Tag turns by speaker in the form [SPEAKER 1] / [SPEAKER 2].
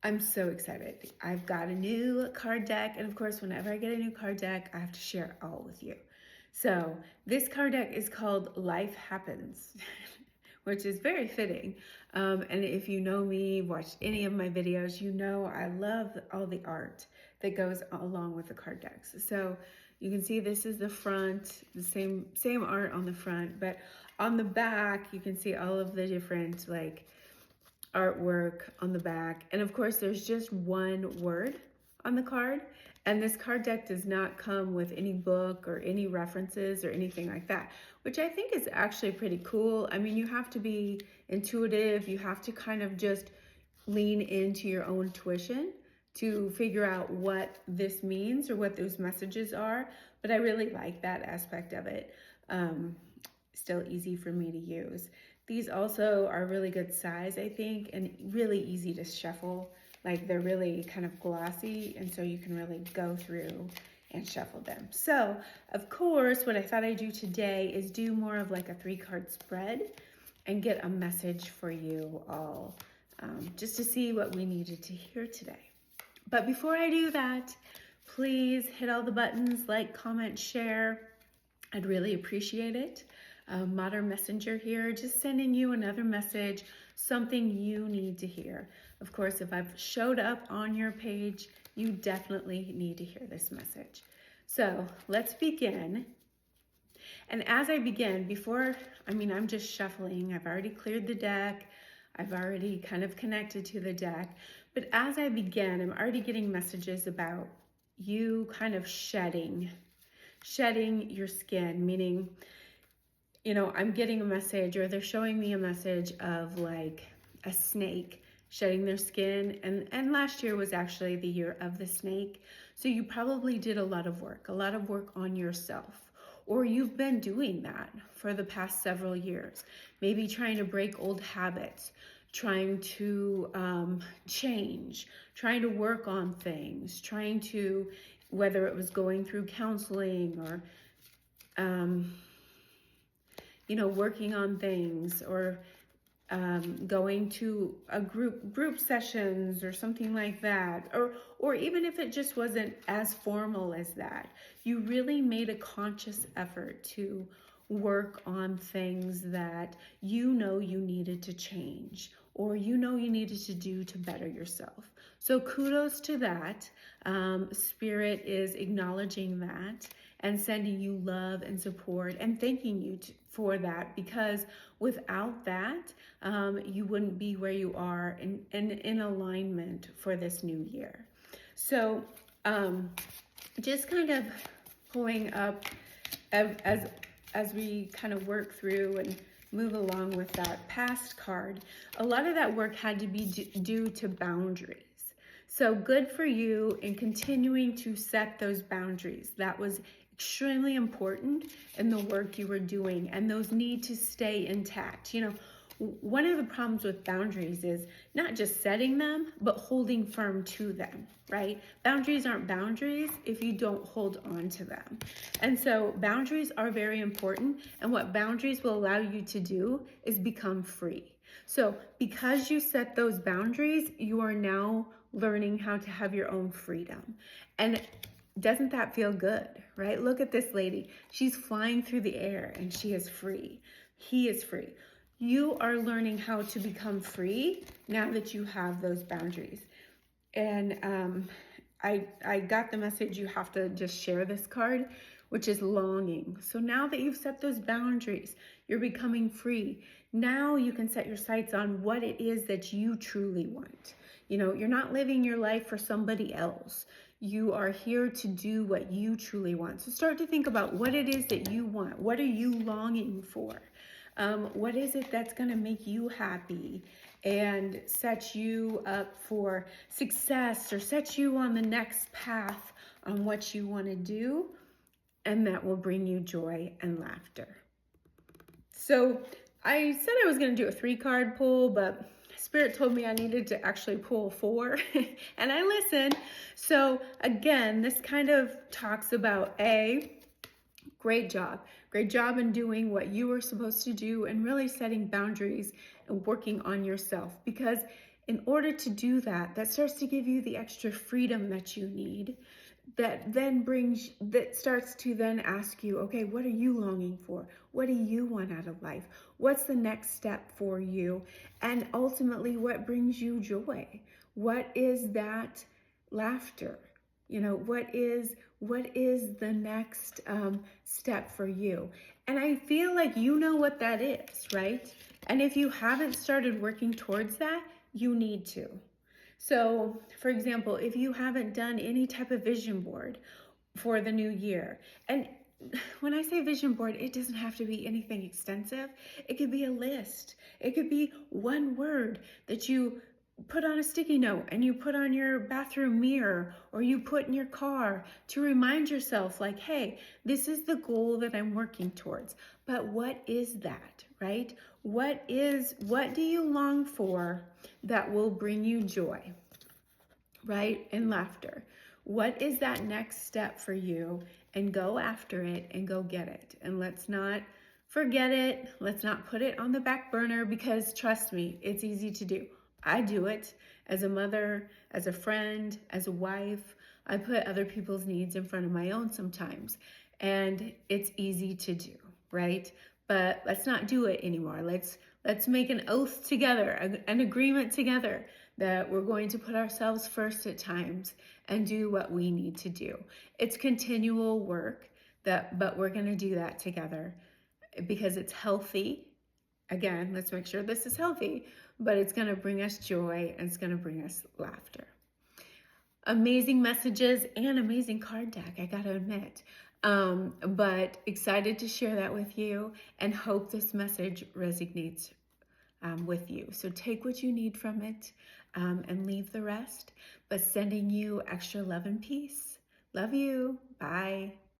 [SPEAKER 1] I'm so excited. I've got a new card deck, and of course, whenever I get a new card deck, I have to share it all with you. So, this card deck is called Life Happens, which is very fitting. And if you know me, watched any of my videos, you know I love all the art that goes along with the card decks. So, you can see this is the front, the same art on the front, but on the back, you can see all of the different artwork on the back. And of course, there's just one word on the card. And this card deck does not come with any book or any references or anything like that, which I think is actually pretty cool. I mean, you have to be intuitive. You have to kind of just lean into your own tuition to figure out what this means or what those messages are. But I really like that aspect of it. Still easy for me to use. These also are really good size, I think, and really easy to shuffle. Like they're really kind of glossy, and so you can really go through and shuffle them. So, of course, what I thought I'd do today is do more of like a 3-card spread and get a message for you all, just to see what we needed to hear today. But before I do that, please hit all the buttons, like, comment, share. I'd really appreciate it. Modern Messenger here, just sending you another message, something you need to hear. Of course, if I've showed up on your page, you definitely need to hear this message. So let's begin. And as I begin, I'm just shuffling. I've already cleared the deck. I've already kind of connected to the deck. But as I begin, I'm already getting messages about you kind of shedding your skin, meaning, I'm getting a message, or they're showing me a message of like a snake shedding their skin. And last year was actually the year of the snake. So you probably did a lot of work on yourself, or you've been doing that for the past several years, maybe trying to break old habits, trying to change, trying to work on things, whether it was going through counseling or, working on things, or going to a group sessions or something like that, or even if it just wasn't as formal as that, you really made a conscious effort to work on things that you needed to change, or you needed to do to better yourself. So kudos to that. Spirit is acknowledging that and sending you love and support and thanking you for that, because without that, you wouldn't be where you are in alignment for this new year. So just kind of pulling up as we kind of work through and move along with that past card, a lot of that work had to be due to boundaries. So good for you in continuing to set those boundaries. That was extremely important in the work you were doing, and those need to stay intact. One of the problems with boundaries is not just setting them, but holding firm to them, right? Boundaries aren't boundaries if you don't hold on to them. And so boundaries are very important. And what boundaries will allow you to do is become free. So because you set those boundaries, you are now learning how to have your own freedom. And doesn't that feel good, right? Look at this lady. She's flying through the air and she is free. He is free. You are learning how to become free now that you have those boundaries. And I got the message, you have to just share this card, which is longing. So now that you've set those boundaries, you're becoming free. Now you can set your sights on what it is that you truly want. You're not living your life for somebody else. You are here to do what you truly want. So start to think about what it is that you want. What are you longing for? What is it that's going to make you happy and set you up for success, or set you on the next path on what you want to do, and that will bring you joy and laughter. So I said I was going to do a 3-card pull, but Spirit told me I needed to actually pull 4 and I listened. So again, this kind of talks about great job in doing what you were supposed to do and really setting boundaries and working on yourself, because In order to do that, that starts to give you the extra freedom that you need. That starts to then ask you, okay, what are you longing for? What do you want out of life? What's the next step for you? And ultimately, what brings you joy? What is that laughter? What is the next step for you? And I feel like you know what that is, right? And if you haven't started working towards that, you need to. So, for example, if you haven't done any type of vision board for the new year, and when I say vision board, it doesn't have to be anything extensive. It could be a list. It could be one word that you put on a sticky note and you put on your bathroom mirror, or you put in your car to remind yourself, like, hey, this is the goal that I'm working towards. But what is that, right? What do you long for that will bring you joy, right? And laughter. What is that next step for you? And go after it and go get it. And let's not forget it. Let's not put it on the back burner, because trust me, it's easy to do. I do it as a mother, as a friend, as a wife. I put other people's needs in front of my own sometimes. And it's easy to do, right? But let's not do it anymore. Let's make an oath together, an agreement together, that we're going to put ourselves first at times and do what we need to do. It's continual work, but we're going to do that together because it's healthy. Again, let's make sure this is healthy, but it's going to bring us joy and it's going to bring us laughter. Amazing messages and amazing card deck, I got to admit. But excited to share that with you, and hope this message resonates with you. So take what you need from it and leave the rest, but sending you extra love and peace. Love you. Bye.